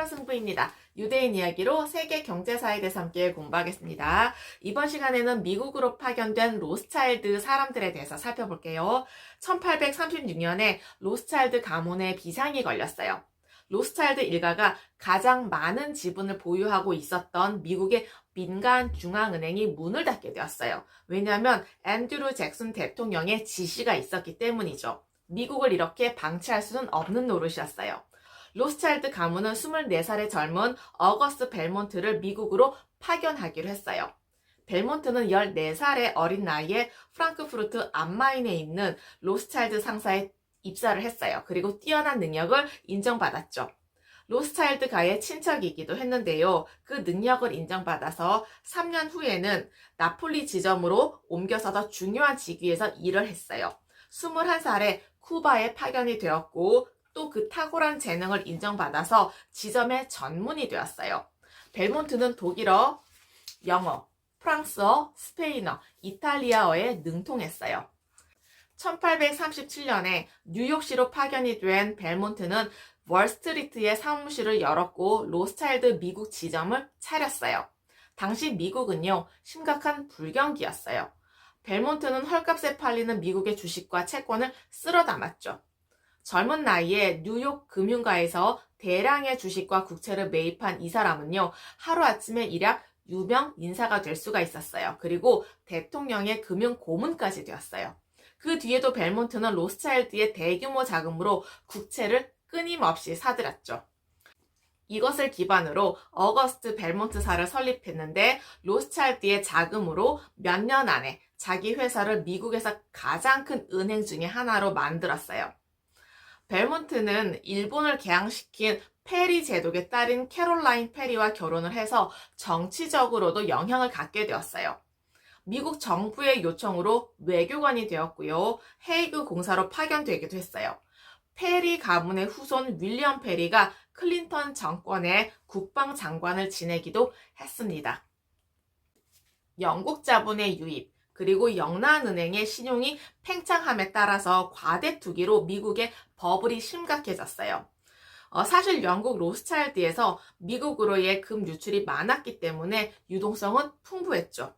승부입니다. 유대인 이야기로 세계 경제사에 대해서 함께 공부하겠습니다. 이번 시간에는 미국으로 파견된 로스차일드 사람들에 대해서 살펴볼게요. 1836년에 로스차일드 가문에 비상이 걸렸어요. 로스차일드 일가가 가장 많은 지분을 보유하고 있었던 미국의 민간 중앙은행이 문을 닫게 되었어요. 왜냐하면 앤드류 잭슨 대통령의 지시가 있었기 때문이죠. 미국을 이렇게 방치할 수는 없는 노릇이었어요. 로스차일드 가문은 24살의 젊은 어거스트 벨몬트를 미국으로 파견하기로 했어요. 벨몬트는 14살의 어린 나이에 프랑크푸르트 암마인에 있는 로스차일드 상사에 입사를 했어요. 그리고 뛰어난 능력을 인정받았죠. 로스차일드가의 친척이기도 했는데요. 그 능력을 인정받아서 3년 후에는 나폴리 지점으로 옮겨서 더 중요한 직위에서 일을 했어요. 21살에 쿠바에 파견이 되었고 또 그 탁월한 재능을 인정받아서 지점의 전문이 되었어요. 벨몬트는 독일어, 영어, 프랑스어, 스페인어, 이탈리아어에 능통했어요. 1837년에 뉴욕시로 파견이 된 벨몬트는 월스트리트에 사무실을 열었고 로스차일드 미국 지점을 차렸어요. 당시 미국은요, 심각한 불경기였어요. 벨몬트는 헐값에 팔리는 미국의 주식과 채권을 쓸어 담았죠. 젊은 나이에 뉴욕 금융가에서 대량의 주식과 국채를 매입한 이 사람은요, 하루아침에 일약 유명 인사가 될 수가 있었어요. 그리고 대통령의 금융 고문까지 되었어요. 그 뒤에도 벨몬트는 로스차일드의 대규모 자금으로 국채를 끊임없이 사들였죠. 이것을 기반으로 어거스트 벨몬트사를 설립했는데 로스차일드의 자금으로 몇 년 안에 자기 회사를 미국에서 가장 큰 은행 중에 하나로 만들었어요. 벨몬트는 일본을 개항시킨 페리 제독의 딸인 캐롤라인 페리와 결혼을 해서 정치적으로도 영향을 갖게 되었어요. 미국 정부의 요청으로 외교관이 되었고요. 헤이그 공사로 파견되기도 했어요. 페리 가문의 후손 윌리엄 페리가 클린턴 정권의 국방장관을 지내기도 했습니다. 영국 자본의 유입, 그리고 영란은행의 신용이 팽창함에 따라서 과대 투기로 미국의 버블이 심각해졌어요. 사실 영국 로스차일드에서 미국으로의 금 유출이 많았기 때문에 유동성은 풍부했죠.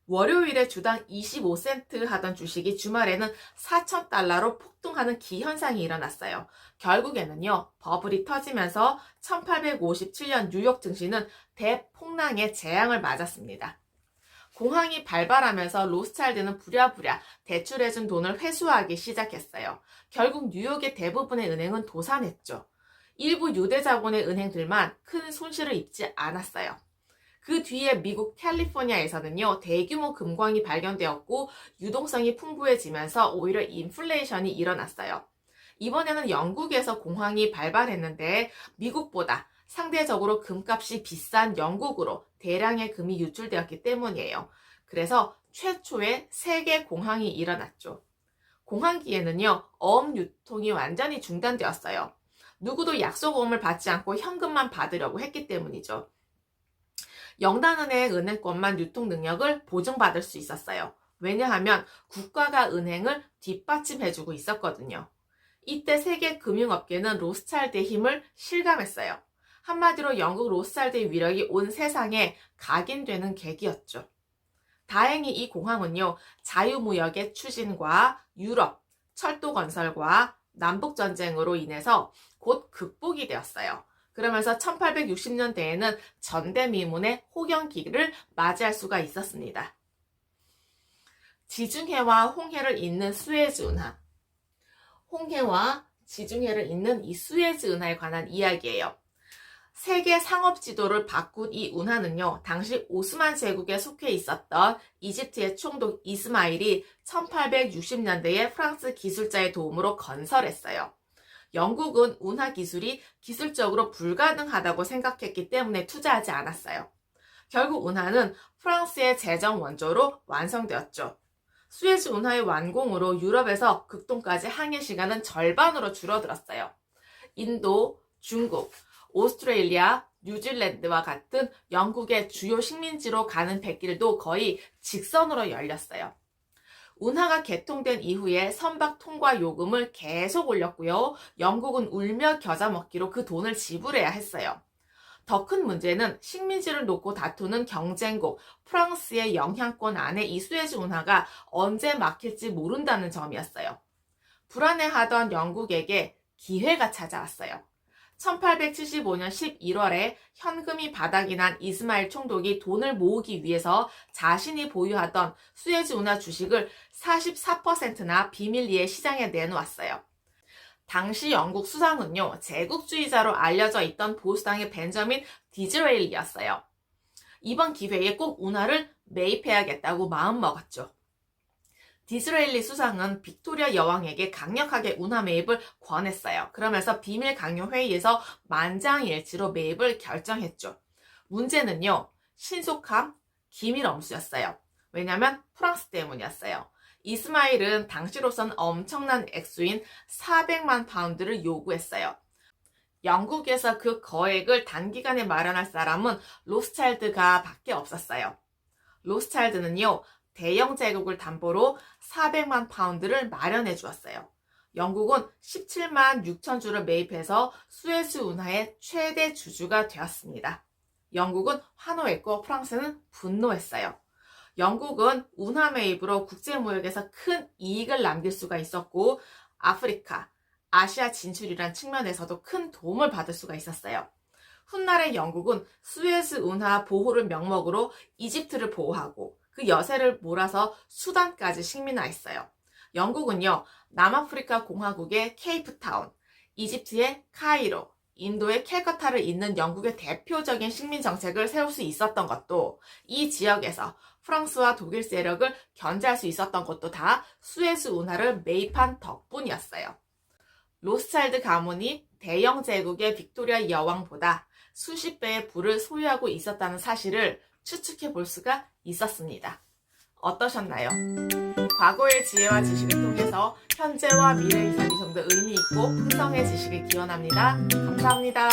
월요일에 주당 25센트 하던 주식이 주말에는 4,000달러로 폭등하는 기현상이 일어났어요. 결국에는요, 버블이 터지면서 1857년 뉴욕 증시는 대폭락의 재앙을 맞았습니다. 공황이 발발하면서 로스차일드는 부랴부랴 대출해준 돈을 회수하기 시작했어요. 결국 뉴욕의 대부분의 은행은 도산했죠. 일부 유대 자본의 은행들만 큰 손실을 입지 않았어요. 그 뒤에 미국 캘리포니아에서는요, 대규모 금광이 발견되었고 유동성이 풍부해지면서 오히려 인플레이션이 일어났어요. 이번에는 영국에서 공황이 발발했는데 미국보다 상대적으로 금값이 비싼 영국으로 대량의 금이 유출되었기 때문이에요. 그래서 최초의 세계 공황이 일어났죠. 공황기에는요, 어업 유통이 완전히 중단되었어요. 누구도 약속어음을 받지 않고 현금만 받으려고 했기 때문이죠. 영단은행의 은행권만 유통 능력을 보증받을 수 있었어요. 왜냐하면 국가가 은행을 뒷받침해주고 있었거든요. 이때 세계 금융업계는 로스차일드의 힘을 실감했어요. 한마디로 영국 로스차일드의 위력이 온 세상에 각인되는 계기였죠. 다행히 이 공황은요, 자유무역의 추진과 유럽, 철도 건설과 남북전쟁으로 인해서 곧 극복이 되었어요. 그러면서 1860년대에는 전대미문의 호경기를 맞이할 수가 있었습니다. 지중해와 홍해를 잇는 수에즈 운하. 홍해와 지중해를 잇는 이 수에즈 운하에 관한 이야기예요. 세계 상업 지도를 바꾼 이 운하는요, 당시 오스만 제국에 속해 있었던 이집트의 총독 이스마일이 1860년대에 프랑스 기술자의 도움으로 건설했어요. 영국은 운하 기술이 기술적으로 불가능하다고 생각했기 때문에 투자하지 않았어요. 결국 운하는 프랑스의 재정 원조로 완성되었죠. 수에즈 운하의 완공으로 유럽에서 극동까지 항해 시간은 절반으로 줄어들었어요. 인도, 중국, 오스트레일리아, 뉴질랜드와 같은 영국의 주요 식민지로 가는 백길도 거의 직선으로 열렸어요. 운하가 개통된 이후에 선박 통과 요금을 계속 올렸고요. 영국은 울며 겨자 먹기로 그 돈을 지불해야 했어요. 더 큰 문제는 식민지를 놓고 다투는 경쟁국 프랑스의 영향권 안에 이 수에즈 운하가 언제 막힐지 모른다는 점이었어요. 불안해하던 영국에게 기회가 찾아왔어요. 1875년 11월에 현금이 바닥이 난 이스마일 총독이 돈을 모으기 위해서 자신이 보유하던 수에즈 운하 주식을 44%나 비밀리에 시장에 내놓았어요. 당시 영국 수상은요, 제국주의자로 알려져 있던 보수당의 벤저민 디즈레일리였어요. 이번 기회에 꼭 운하를 매입해야겠다고 마음먹었죠. 디즈레일리 수상은 빅토리아 여왕에게 강력하게 운하 매입을 권했어요. 그러면서 비밀 강요 회의에서 만장일치로 매입을 결정했죠. 문제는요, 신속함, 기밀 엄수였어요. 왜냐면 프랑스 때문이었어요. 이스마일은 당시로선 엄청난 액수인 400만 파운드를 요구했어요. 영국에서 그 거액을 단기간에 마련할 사람은 로스차일드가 밖에 없었어요. 로스차일드는요, 대영 제국을 담보로 400만 파운드를 마련해 주었어요. 영국은 17만 6천 주를 매입해서 수에즈 운하의 최대 주주가 되었습니다. 영국은 환호했고 프랑스는 분노했어요. 영국은 운하 매입으로 국제무역에서 큰 이익을 남길 수가 있었고 아프리카, 아시아 진출이란 측면에서도 큰 도움을 받을 수가 있었어요. 훗날의 영국은 수에즈 운하 보호를 명목으로 이집트를 보호하고 그 여세를 몰아서 수단까지 식민화했어요. 영국은요, 남아프리카 공화국의 케이프타운, 이집트의 카이로, 인도의 캘커타를 잇는 영국의 대표적인 식민 정책을 세울 수 있었던 것도, 이 지역에서 프랑스와 독일 세력을 견제할 수 있었던 것도 다 수에즈 운하를 매입한 덕분이었어요. 로스차일드 가문이 대영 제국의 빅토리아 여왕보다 수십 배의 부를 소유하고 있었다는 사실을 추측해 볼 수가 있었습니다. 어떠셨나요? 과거의 지혜와 지식을 통해서 현재와 미래의 삶이 좀 더 의미 있고 풍성해지시길 기원합니다. 감사합니다.